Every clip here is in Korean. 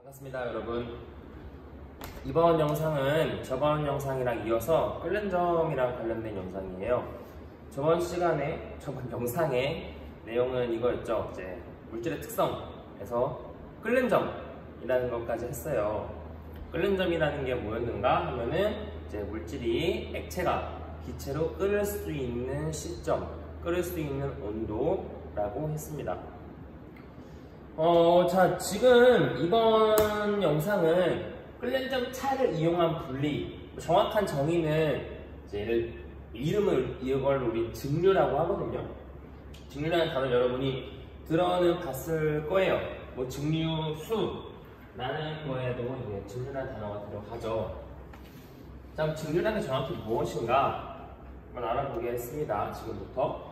반갑습니다, 여러분. 이번 영상은 저번 영상이랑 이어서 끓는 점이랑 관련된 영상이에요. 저번 영상의 내용은 이거였죠. 이제 물질의 특성에서 끓는 점이라는 것까지 했어요. 끓는 점이라는 게 뭐였는가 하면은 이제 물질이 액체가 기체로 끓을 수 있는 시점, 끓을 수 있는 온도라고 했습니다. 자, 지금 이번 영상은 끓는 점 차를 이용한 분리, 정확한 정의는 이제 이걸 우리 증류라고 하거든요. 증류라는 단어 여러분이 들어는 봤을 거예요. 뭐 증류수라는 거에도 이제 증류라는 단어가 들어가죠. 자, 그럼 증류라는 게 정확히 무엇인가 한번 알아보겠습니다. 지금부터.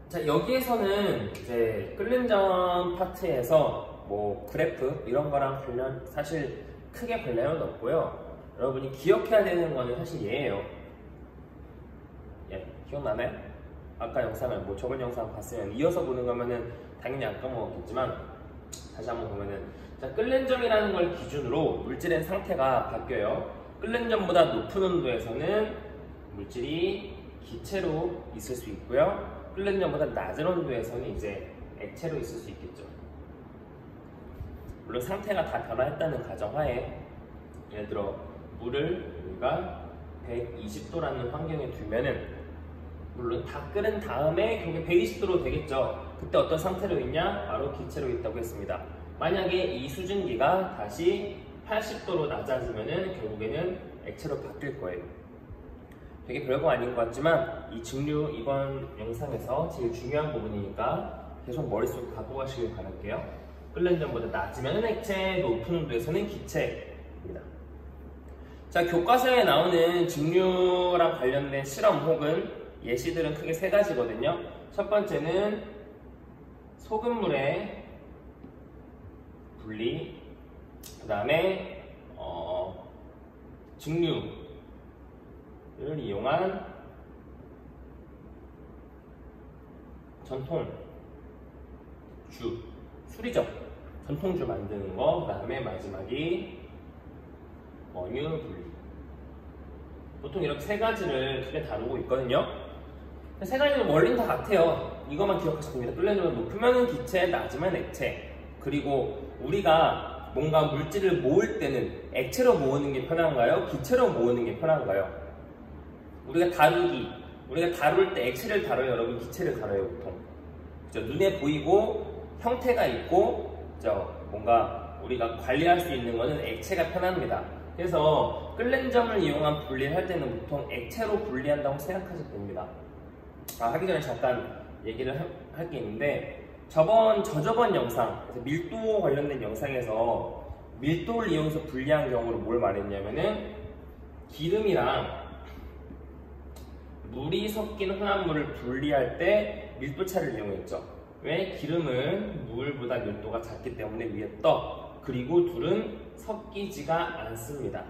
자, 여기에서는 이제 끓는 점 파트에서 뭐 그래프 이런 거랑 사실 크게 관련은 없고요. 여러분이 기억해야 되는 거는 사실 얘예요. 예, 기억나나요? 아까 영상을 뭐 저번 영상 봤으면 이어서 보는 거면은 당연히 안 까먹었겠지만 다시 한번 보면은, 자, 끓는 점이라는 걸 기준으로 물질의 상태가 바뀌어요. 끓는 점보다 높은 온도에서는 물질이 기체로 있을 수 있고요. 끓는 점보다 낮은 온도에서는 이제 액체로 있을 수 있겠죠. 물론 상태가 다 변화했다는 가정하에, 예를 들어 물을 우리가 120도라는 환경에 두면은 물론 다 끓은 다음에 결국에 120도로 되겠죠. 그때 어떤 상태로 있냐? 바로 기체로 있다고 했습니다. 만약에 이 수증기가 다시 80도로 낮아지면은 결국에는 액체로 바뀔 거예요. 되게 별거 아닌 것 같지만 이 증류 이번 영상에서 제일 중요한 부분이니까 계속 머릿속에 갖고 가시길 바랄게요. 끓는 점보다 낮으면 액체, 높은 온도에서는 기체입니다. 자, 교과서에 나오는 증류랑 관련된 실험 혹은 예시들은 크게 세 가지거든요. 첫 번째는 소금물의 분리, 그 다음에 증류를 이용한 전통주, 술이죠. 전통주 만드는 거, 그 다음에 마지막이 원유 분리. 보통 이렇게 세 가지를 크게 다루고 있거든요. 세 가지는 원리는 다 같아요. 이것만 기억하시면 됩니다. 끓는 점이 높으면 기체, 낮으면 액체. 그리고 우리가 뭔가 물질을 모을 때는 액체로 모으는 게 편한가요? 기체로 모으는 게 편한가요? 우리가 다룰 때 액체를 다뤄요, 여러분? 기체를 다뤄요, 보통? 그죠? 눈에 보이고 형태가 있고, 그죠? 뭔가 우리가 관리할 수 있는 거는 액체가 편합니다. 그래서 끓는 점을 이용한 분리를 할 때는 보통 액체로 분리한다고 생각하셔도 됩니다. 하기 전에 잠깐 얘기를 할 게 있는데, 저저번 영상, 밀도 관련된 영상에서 밀도를 이용해서 분리한 경우로 뭘 말했냐면은 기름이랑 물이 섞인 혼합물을 분리할 때 밀도차를 이용했죠. 왜? 기름은 물보다 밀도가 작기 때문에 위에 떠. 그리고 둘은 섞이지가 않습니다.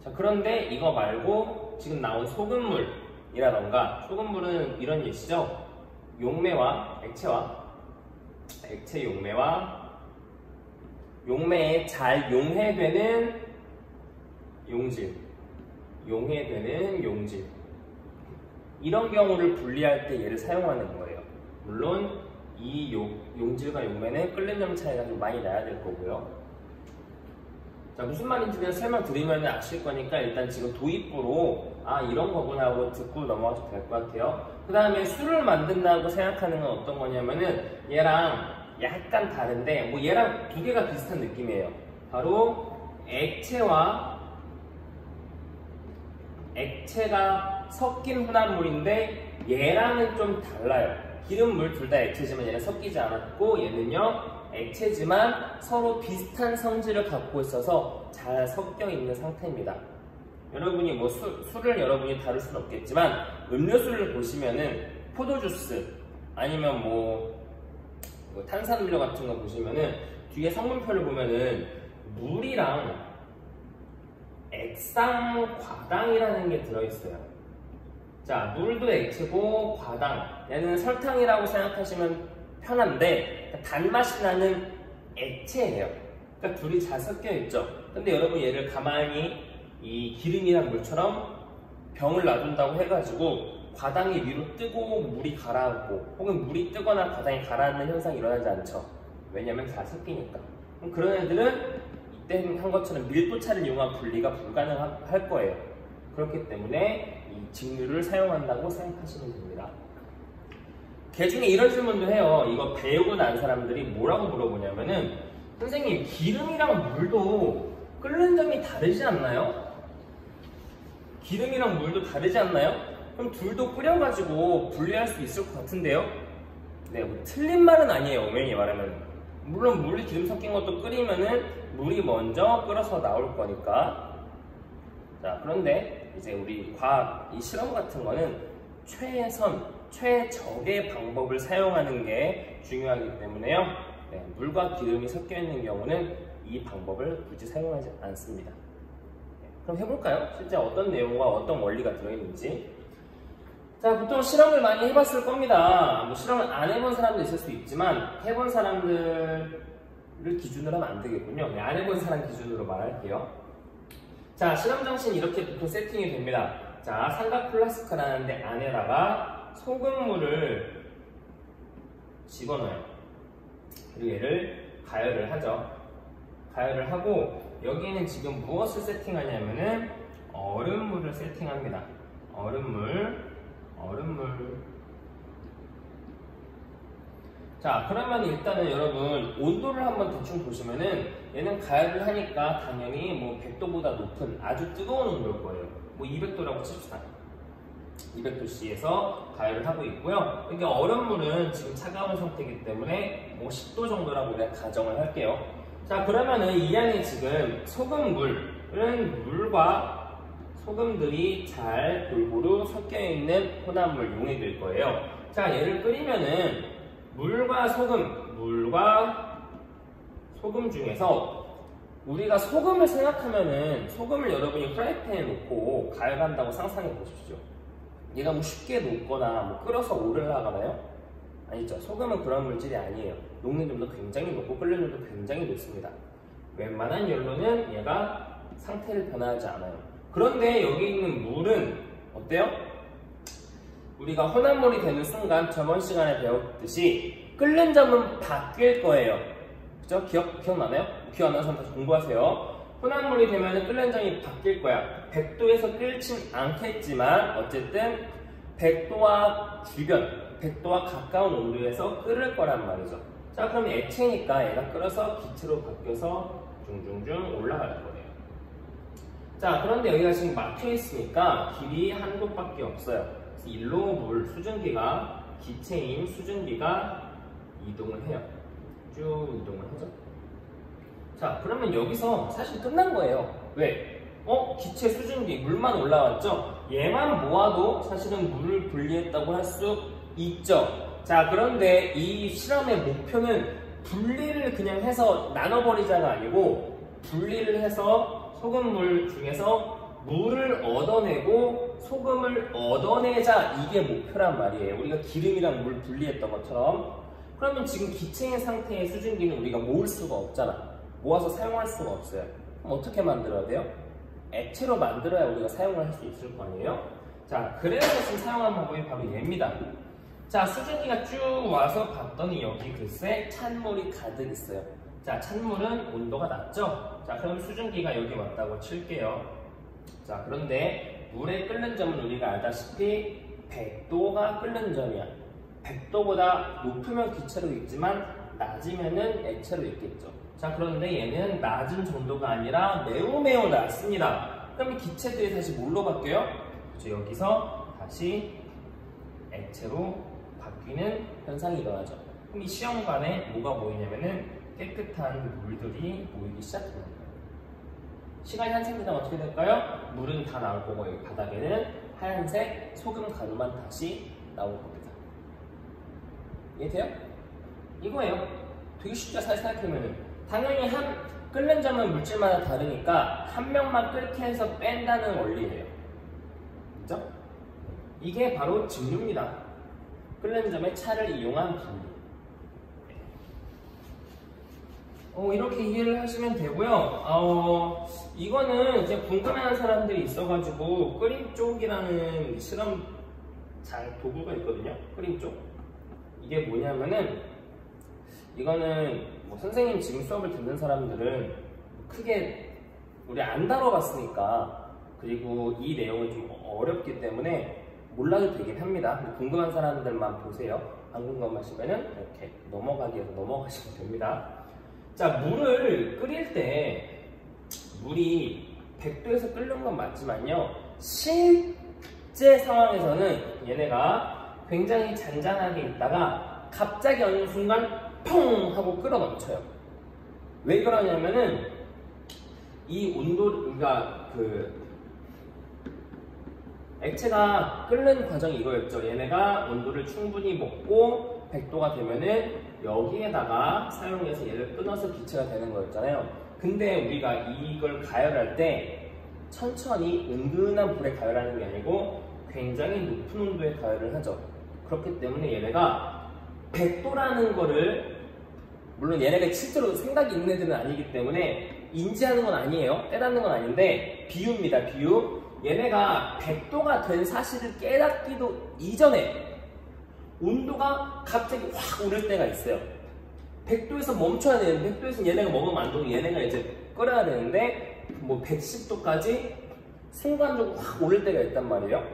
자, 그런데 이거 말고 지금 나온 소금물이라던가, 소금물은 이런 예시죠. 액체 용매에 잘 용해되는 용질, 이런 경우를 분리할 때 얘를 사용하는 거예요. 물론 이 용질과 용매는 끓는 점 차이가 좀 많이 나야 될 거고요. 자, 무슨 말인지는 설명드리면 아실 거니까 일단 지금 도입부로 이런 거구나 하고 듣고 넘어가셔도 될 것 같아요. 그 다음에 술을 만든다고 생각하는 건 어떤 거냐면은 얘랑 약간 다른데 뭐 얘랑 두 개가 비슷한 느낌이에요. 바로 액체가 섞인 혼합물인데 얘랑은 좀 달라요. 기름, 물 둘 다 액체지만 얘는 섞이지 않았고 얘는요 액체지만 서로 비슷한 성질을 갖고 있어서 잘 섞여 있는 상태입니다. 여러분이 뭐 술을 여러분이 다룰 수는 없겠지만 음료수를 보시면은 포도주스 아니면 뭐 탄산음료 같은 거 보시면은 뒤에 성분표를 보면은 물이랑 액상과당이라는 게 들어있어요. 자, 물도 액체고 과당, 얘는 설탕이라고 생각하시면 편한데 단맛이 나는 액체예요. 그러니까 둘이 잘 섞여 있죠. 근데 여러분 얘를 가만히 이 기름이랑 물처럼 병을 놔둔다고 해가지고 과당이 위로 뜨고 물이 가라앉고 혹은 물이 뜨거나 과당이 가라앉는 현상이 일어나지 않죠. 왜냐면 다 섞이니까. 그럼 그런 애들은 이때 한 것처럼 밀도차를 이용한 분리가 불가능할 거예요. 그렇기 때문에 이 직류를 사용한다고 생각하시면 됩니다. 개 중에 이런 질문도 해요. 이거 배우고 난 사람들이 뭐라고 물어보냐면은 선생님 기름이랑 물도 끓는 점이 다르지 않나요? 기름이랑 물도 다르지 않나요? 그럼 둘도 끓여가지고 분리할 수 있을 것 같은데요? 네, 뭐 틀린 말은 아니에요. 엄연히 말하면. 물론 물이 기름 섞인 것도 끓이면은 물이 먼저 끓어서 나올 거니까. 자, 그런데 이제 우리 과학 이 실험 같은 거는 최선, 최적의 방법을 사용하는 게 중요하기 때문에요. 네, 물과 기름이 섞여 있는 경우는 이 방법을 굳이 사용하지 않습니다. 네, 그럼 해볼까요? 실제 어떤 내용과 어떤 원리가 들어있는지. 자, 보통 실험을 많이 해봤을 겁니다. 뭐 실험을 안 해본 사람도 있을 수 있지만 해본 사람들을 기준으로 하면 안 되겠군요. 네, 안 해본 사람 기준으로 말할게요. 자, 실험 장치는 이렇게 보통 세팅이 됩니다. 자, 삼각 플라스크라는 데 안에다가 소금물을 집어넣어요. 그리고 얘를 가열을 하죠. 가열을 하고 여기에는 지금 무엇을 세팅하냐면은 얼음물을 세팅합니다. 얼음물. 자, 그러면 일단은 여러분 온도를 한번 대충 보시면은 얘는 가열을 하니까 당연히 뭐 100도보다 높은 아주 뜨거운 온도일 거예요. 뭐 200도라고 칩시다. 200도씨에서 가열을 하고 있고요. 이게 얼음물은 지금 차가운 상태이기 때문에 뭐 10도 정도라고 우리가 가정을 할게요. 자, 그러면은 이 안에 지금 소금물은 물과 소금들이 잘 골고루 섞여 있는 혼합물 용액일 거예요. 자, 얘를 끓이면은 물과 소금 중에서 우리가 소금을 생각하면은 소금을 여러분이 프라이팬에 놓고 가열한다고 상상해 보십시오. 얘가 뭐 쉽게 녹거나 뭐 끓어서 오르나가나요? 아니죠. 소금은 그런 물질이 아니에요. 녹는 점도 굉장히 높고 끓는 점도 굉장히 높습니다. 웬만한 열로는 얘가 상태를 변화하지 않아요. 그런데 여기 있는 물은 어때요? 우리가 혼합물이 되는 순간 저번 시간에 배웠듯이 끓는 점은 바뀔 거예요. 그죠? 기억나나요? 기억 안 나는 사람 다시 공부하세요. 혼합물이 되면 끓는 점이 바뀔 거야. 100도에서 끓진 않겠지만 어쨌든 100도와 주변, 100도와 가까운 온도에서 끓을 거란 말이죠. 자, 그럼 액체니까 얘가 끓어서 기체로 바뀌어서 중중중 올라갈 거예요. 자, 그런데 여기가 지금 막혀 있으니까 길이 한 곳밖에 없어요. 그래서 일로 물 수증기가 기체인 수증기가 이동을 해요. 쭉 이동을 하죠. 자, 그러면 여기서 사실 끝난 거예요. 왜? 기체 수증기 물만 올라왔죠? 얘만 모아도 사실은 물을 분리했다고 할 수 있죠. 자, 그런데 이 실험의 목표는 분리를 그냥 해서 나눠버리자가 아니고 분리를 해서 소금물 중에서 물을 얻어내고 소금을 얻어내자, 이게 목표란 말이에요. 우리가 기름이랑 물 분리했던 것처럼. 그러면 지금 기체인 상태의 수증기는 우리가 모을 수가 없잖아. 모아서 사용할 수가 없어요. 그럼 어떻게 만들어야 돼요? 액체로 만들어야 우리가 사용을 할 수 있을 거 아니에요? 자, 그래서 지금 사용한 방법이 바로 얘입니다. 자, 수증기가 쭉 와서 봤더니 여기 글쎄 찬물이 가득 있어요. 자, 찬물은 온도가 낮죠? 자, 그럼 수증기가 여기 왔다고 칠게요. 자, 그런데 물의 끓는 점은 우리가 알다시피 100도가 끓는 점이야. 100도보다 높으면 기체로 있지만 낮으면은 액체로 있겠죠. 자, 그런데 얘는 낮은 정도가 아니라 매우 낮습니다. 그럼 기체들이 다시 뭘로 바뀌어요? 그렇죠, 여기서 다시 액체로 바뀌는 현상이 일어나죠. 그럼 이 시험관에 뭐가 보이냐면은 깨끗한 물들이 보이기 시작합니다. 시간이 한참 지나면 어떻게 될까요? 물은 다 나올 거고 여기 바닥에는 하얀색 소금 가루만 다시 나올 겁니다. 이해돼요? 이거예요. 되게 쉽죠? 살살크면은. 당연히 끓는 점은 물질마다 다르니까 한 명만 끓게 해서 뺀다는 원리예요. 그죠? 이게 바로 직류입니다. 끓는 점의 차를 이용한 분리. 이렇게 이해를 하시면 되고요. 이거는 이제 궁금해하는 사람들이 있어가지고 끓임 쪽이라는 실험 도구가 있거든요. 끓임 쪽. 이게 뭐냐면은 이거는 뭐 선생님 지금 수업을 듣는 사람들은 크게 우리 안 다뤄봤으니까, 그리고 이 내용은 좀 어렵기 때문에 몰라도 되긴 합니다. 궁금한 사람들만 보세요. 안 궁금하시면은 이렇게 넘어가시면 됩니다. 자, 물을 끓일 때 물이 100도에서 끓는 건 맞지만요, 실제 상황에서는 얘네가 굉장히 잔잔하게 있다가 갑자기 어느 순간 펑 하고 끓어 넘쳐요. 왜 그러냐면은 이 온도가 액체가 끓는 과정이 이거였죠. 얘네가 온도를 충분히 먹고 100도가 되면은 여기에다가 사용해서 얘를 끊어서 기체가 되는 거였잖아요. 근데 우리가 이걸 가열할 때 천천히 은근한 불에 가열하는 게 아니고 굉장히 높은 온도에 가열을 하죠. 그렇기 때문에 얘네가 100도라는 거를, 물론 얘네가 실제로 생각이 있는 애들은 아니기 때문에 인지하는 건 아니에요. 깨닫는 건 아닌데 비유입니다. 비유. 얘네가 100도가 된 사실을 깨닫기도 이전에 온도가 갑자기 확 오를 때가 있어요. 100도에서 멈춰야 되는데, 100도에서 얘네가 먹으면 안 되고 얘네가 이제 끓여야 되는데 뭐 110도까지 순간적으로 확 오를 때가 있단 말이에요.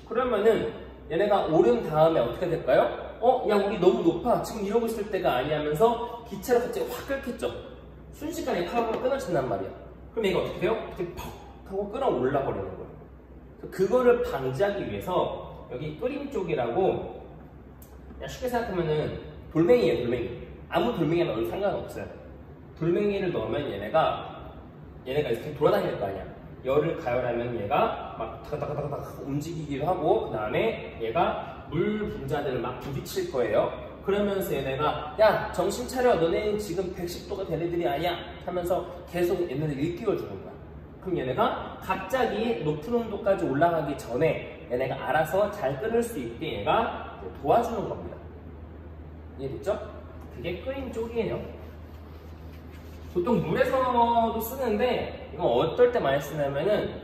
그러면은 얘네가 오른 다음에 어떻게 될까요? 야, 우리 너무 높아, 지금 이러고 있을 때가 아니야 하면서 기체로 갑자기 확 끓겠죠. 순식간에 카바가 끊어진단 말이야. 그럼 얘가 어떻게 돼요? 갑자기 퍽 하고 끌어올라 버리는 거예요. 그거를 방지하기 위해서 여기 끓임 쪽이라고, 그냥 쉽게 생각하면은 돌멩이에요. 돌멩이. 아무 돌멩이에 넣어도 상관없어요. 돌멩이를 넣으면 얘네가 이렇게 돌아다닐 거 아니야. 열을 가열하면 얘가 막 다가다가다가 움직이기도 하고, 그 다음에 얘가 물 분자들을 막 부딪힐 거예요. 그러면서 얘네가 야, 정신 차려, 너네 지금 110도가 된 애들이 아니야 하면서 계속 얘네들 일깨워주는 거야. 그럼 얘네가 갑자기 높은 온도까지 올라가기 전에 얘네가 알아서 잘 끓을 수 있게 얘가 도와주는 겁니다. 이해됐죠? 그게 끓임 쪽이에요. 보통 물에서도 쓰는데 이건 어떨 때 많이 쓰냐면은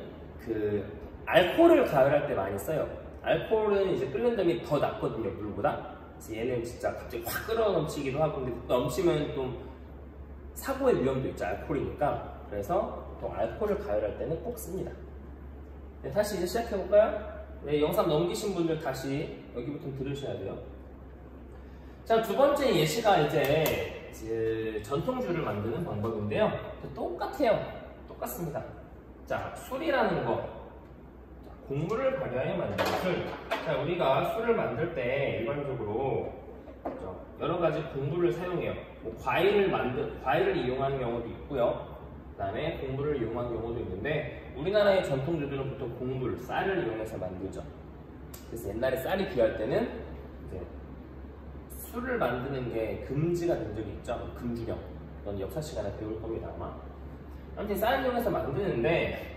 알코올을 가열할 때 많이 써요. 알코올은 이제 끓는 점이 더 낮거든요, 물보다. 그래서 얘는 진짜 갑자기 확 끓어 넘치기도 하고, 근데 넘치면 좀 사고의 위험도 있죠, 알코올이니까. 그래서 또 알코올을 가열할 때는 꼭 씁니다. 네, 다시 이제 시작해볼까요? 네, 영상 넘기신 분들 다시 여기부터 들으셔야 돼요. 자, 두 번째 예시가 이제 전통주를 만드는 방법인데요. 똑같아요. 똑같습니다. 자, 술이라는 거. 곡물을 발효하여 만든 술. 자, 우리가 술을 만들 때 일반적으로 여러 가지 곡물을 사용해요. 뭐 과일을 이용하는 경우도 있고요. 그 다음에 곡물을 이용하는 경우도 있는데, 우리나라의 전통주들은 보통 곡물, 쌀을 이용해서 만들죠. 그래서 옛날에 쌀이 귀할 때는 이제 술을 만드는 게 금지가 된 적이 있죠. 금주령. 이건 역사 시간에 배울 겁니다, 아마. 아무튼 쌀을 이용해서 만드는데,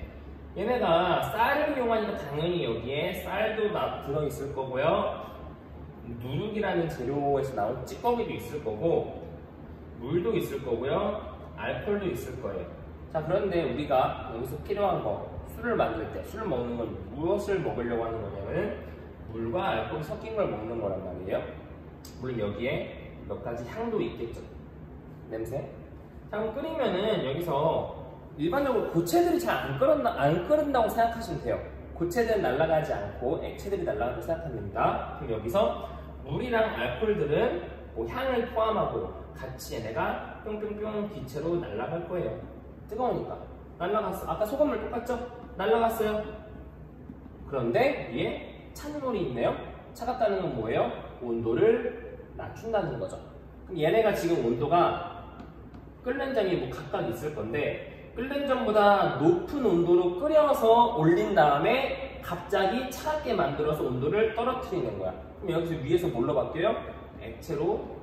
얘네가 쌀을 이용하니까 당연히 여기에 쌀도 들어있을 거고요, 누룩이라는 재료에서 나온 찌꺼기도 있을 거고, 물도 있을 거고요, 알코올도 있을 거예요. 자, 그런데 우리가 여기서 필요한 거, 술을 만들 때, 술을 먹는 건 무엇을 먹으려고 하는 거냐면 물과 알코올이 섞인 걸 먹는 거란 말이에요. 물론 여기에 몇 가지 향도 있겠죠. 냄새. 자, 그럼 끓이면은 여기서 일반적으로 고체들이 잘 안 끓는다고 생각하시면 돼요. 고체들은 날아가지 않고 액체들이 날아간다고 생각하면 됩니다. 그럼 여기서 물이랑 알코올들은 뭐 향을 포함하고 같이 얘네가 뿅뿅뿅 기체로 날아갈 거예요. 뜨거우니까. 날아갔어. 아까 소금물 똑같죠? 날아갔어요. 그런데 위에 찬물이 있네요. 차갑다는 건 뭐예요? 온도를 낮춘다는 거죠. 그럼 얘네가 지금 온도가 끓는 점이 뭐 각각 있을 건데, 끓는 점보다 높은 온도로 끓여서 올린 다음에 갑자기 차갑게 만들어서 온도를 떨어뜨리는 거야. 그럼 여기서 위에서 뭘로 바뀌어요? 액체로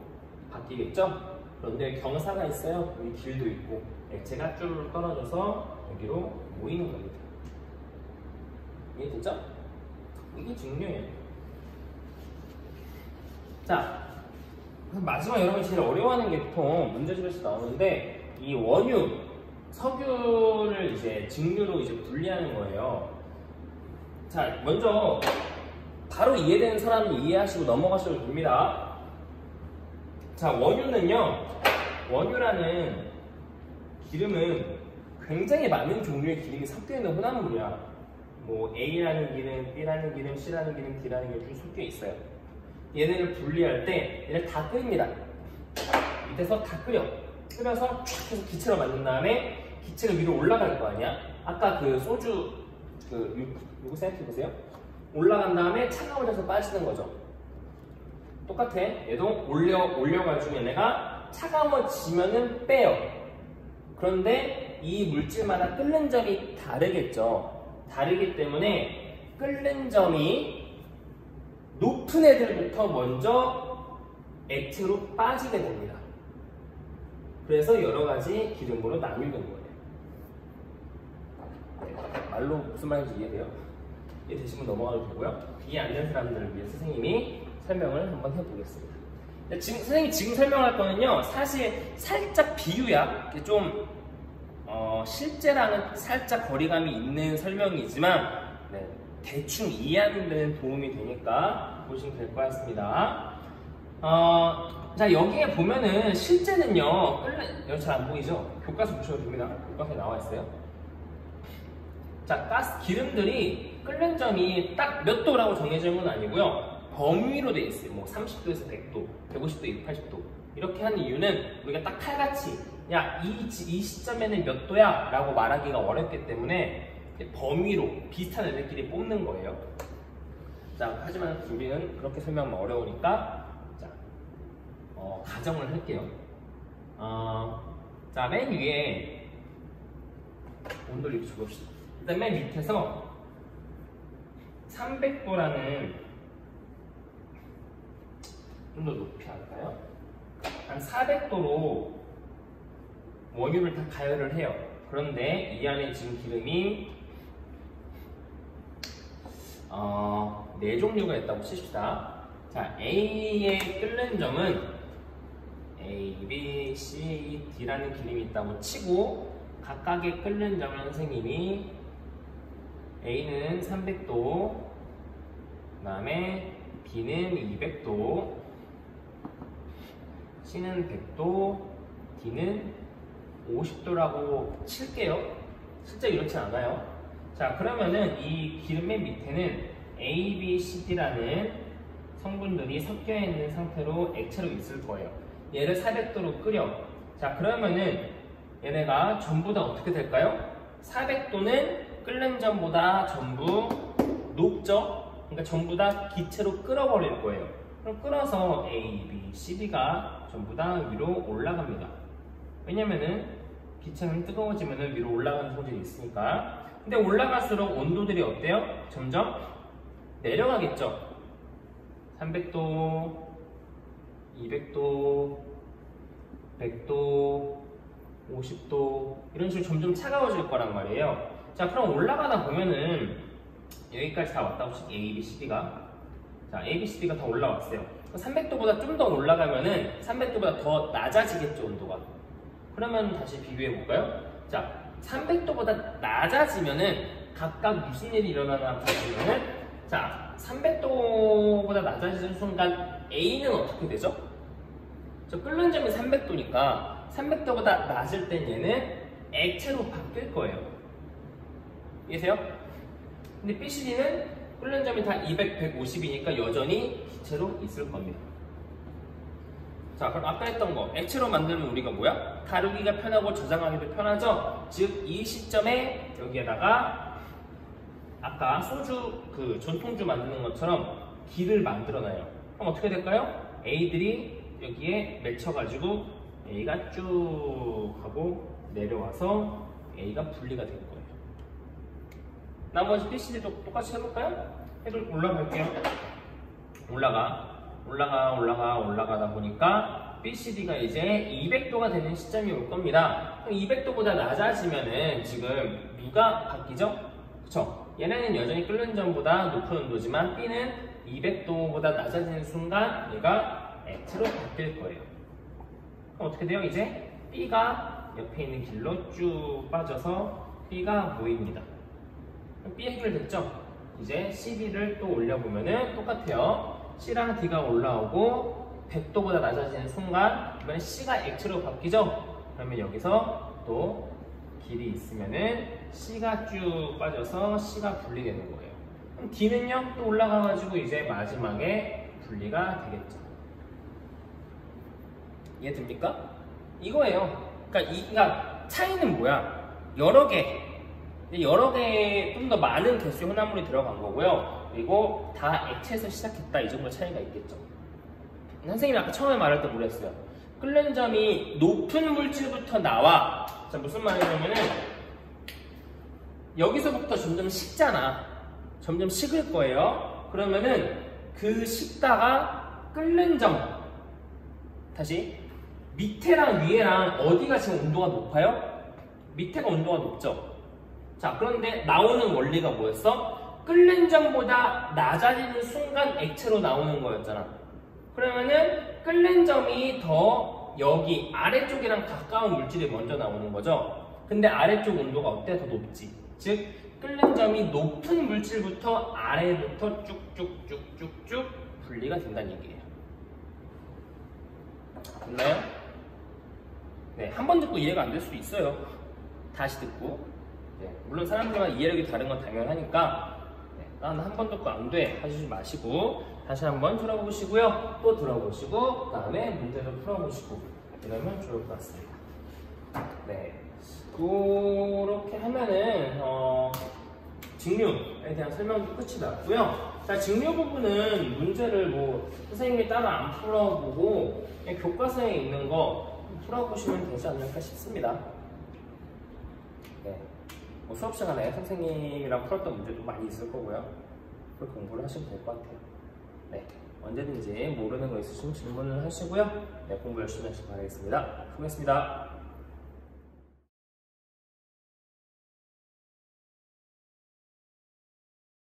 바뀌겠죠? 그런데 경사가 있어요. 여기 길도 있고 액체가 쭈르륵 떨어져서 여기로 모이는 겁니다. 이해됐죠? 이게 중요해요. 자, 마지막 여러분이 제일 어려워하는 게 보통 문제집에서 나오는데 이 원유, 석유를 이제 직류로 이제 분리하는 거예요. 자, 먼저 바로 이해되는 사람은 이해하시고 넘어가셔도 됩니다. 자, 원유는요, 원유라는 기름은 굉장히 많은 종류의 기름이 섞여 있는 혼합물이야. 뭐 A라는 기름, B라는 기름, C라는 기름, D라는 기름 쭉 섞여 있어요. 얘네를 분리할 때 얘를 다 끓입니다. 밑에서 다 끓여서 쫙 해서 기체로 만든 다음에 기체가 위로 올라갈 거 아니야? 아까 그 소주 이거 생각해보세요. 올라간 다음에 차가워져서 빠지는 거죠. 똑같아. 얘도 올려가지고 얘네가 차가워지면은 빼요. 그런데 이 물질마다 끓는 점이 다르겠죠. 다르기 때문에 끓는 점이 높은 애들부터 먼저 액체로 빠지게 됩니다. 그래서 여러 가지 기름으로 나뉘는 거예요. 말로 무슨 말인지 이해돼요? 이해되시면 넘어가도 되고요. 이해 안 되는 사람들을 위해 선생님이 설명을 한번 해보겠습니다. 선생님이 지금 설명할 거는요, 사실 살짝 비유야. 좀 실제랑은 살짝 거리감이 있는 설명이지만 대충 이해하는 데는 도움이 되니까 보시면 될 것 같습니다. 자, 여기에 보면은 실제는요, 여기 잘 안 보이죠? 교과서 보셔도 됩니다. 교과서에 나와 있어요. 자, 기름들이 끓는 점이 딱 몇 도라고 정해져 있는 건 아니고요. 범위로 돼 있어요. 뭐 30도에서 100도, 150도, 280도 이렇게 하는 이유는 우리가 딱 칼같이 야, 이 시점에는 몇 도야? 라고 말하기가 어렵기 때문에 범위로 비슷한 애들끼리 뽑는 거예요. 자, 하지만 우리는 그렇게 설명하면 어려우니까 자, 가정을 할게요. 자, 맨 위에 온도를 이렇게 적읍시다. 일단 맨 밑에서 300도라는 좀 더 높이 할까요? 한 400도로 원유를 다 가열을 해요. 그런데 이 안에 지금 기름이 4종류가 있다고 칩시다. 자, A의 끓는 점은 A, B, C, D라는 기름이 있다고 치고 각각의 끓는 점은 선생님이 A는 300도, 그 다음에 B는 200도, C는 100도, D는 50도라고 칠게요. 실제 이렇지 않아요. 자, 그러면은 이 기름 맨 밑에는 A, B, C, D라는 성분들이 섞여 있는 상태로 액체로 있을 거예요. 얘를 400도로 끓여. 자, 그러면은 얘네가 전부 다 어떻게 될까요? 400도는 끓는 점보다 전부 녹죠? 그러니까 전부 다 기체로 끓어버릴 거예요. 그럼 끓어서 A, B, C, D가 전부 다 위로 올라갑니다. 왜냐면은 기체는 뜨거워지면 위로 올라가는 소질이 있으니까. 근데 올라갈수록 온도들이 어때요? 점점 내려가겠죠? 300도, 200도, 100도, 50도 이런 식으로 점점 차가워질 거란 말이에요. 자, 그럼 올라가다 보면은 여기까지 다 왔다고 치 A, B, C, D가. 자, A, B, C, D가 다 올라왔어요. 300도보다 좀 더 올라가면은 300도보다 더 낮아지겠죠, 온도가. 그러면 다시 비교해 볼까요? 자, 300도보다 낮아지면은 각각 무슨 일이 일어나나 보시면은 자, 300도보다 낮아지는 순간 A는 어떻게 되죠? 저 끓는 점이 300도니까 300도보다 낮을 땐 얘는 액체로 바뀔 거예요. 이해세요? 근데 BCD는 끓는 점이 다 200, 150이니까 여전히 기체로 있을 겁니다. 자, 그럼 아까 했던 거 액체로 만들면 우리가 뭐야? 다루기가 편하고 저장하기도 편하죠? 즉 이 시점에 여기에다가 아까 소주 그 전통주 만드는 것처럼 기를 만들어놔요. 그럼 어떻게 될까요? A들이 여기에 맺혀가지고 A가 쭉 하고 내려와서 A가 분리가 될 거예요. 나머지 BCD도 똑같이 해볼까요? 올라갈게요. 올라가다 보니까 BCD가 이제 200도가 되는 시점이 올 겁니다. 200도보다 낮아지면은 지금 누가 바뀌죠? 그쵸? 얘네는 여전히 끓는 점보다 높은 온도지만 B는 200도보다 낮아지는 순간 얘가 X로 바뀔 거예요. 그럼 어떻게 돼요? 이제 B가 옆에 있는 길로 쭉 빠져서 B가 모입니다. B 해결됐죠? 이제 CD를 또 올려보면은 똑같아요. C랑 D가 올라오고 100도보다 낮아지는 순간 이번엔 C가 X로 바뀌죠? 그러면 여기서 또 길이 있으면은 C가 쭉 빠져서 C가 분리되는 거예요. 그럼 D는요? 또 올라가가지고 이제 마지막에 분리가 되겠죠. 이해됩니까? 이거예요. 그러니까 차이는 뭐야? 여러 개 좀 더 많은 개수의 혼합물이 들어간 거고요. 그리고 다 액체에서 시작했다 이 정도 차이가 있겠죠. 선생님이 아까 처음에 말할 때 뭐랬어요? 끓는 점이 높은 물질부터 나와. 자, 무슨 말이냐면은 여기서부터 점점 식잖아. 점점 식을 거예요. 그러면은 그 식다가 끓는 점 다시 밑에랑 위에랑 어디가 지금 온도가 높아요? 밑에가 온도가 높죠. 자, 그런데 나오는 원리가 뭐였어? 끓는 점보다 낮아지는 순간 액체로 나오는 거였잖아. 그러면은 끓는 점이 더 여기 아래쪽이랑 가까운 물질이 먼저 나오는 거죠. 근데 아래쪽 온도가 어때? 더 높지. 즉 끓는 점이 높은 물질부터 아래부터 쭉쭉쭉쭉쭉 분리가 된다는 얘기예요. 됐나요? 네, 한 번 듣고 이해가 안 될 수도 있어요. 다시 듣고. 네, 물론 사람들마다 이해력이 다른 건 당연하니까 난 한 번 듣고 안 돼 하시지 마시고 다시 한번 들어보시고요. 또 들어보시고 그 다음에 문제를 풀어보시고 이러면 좋을 것 같습니다. 네, 그렇게 하면은 직류에 대한 설명도 끝이 났고요. 자, 직류 부분은 문제를 뭐 선생님이 따로 안 풀어보고 그냥 교과서에 있는 거 풀어보시면 되지 않을까 싶습니다. 네. 뭐 수업 시간에 선생님이랑 풀었던 문제도 많이 있을 거고요. 그걸 공부를 하시면 될 것 같아요. 네, 언제든지 모르는 거 있으시면 질문을 하시고요. 네, 공부 열심히 하시기 바라겠습니다. 수고했습니다.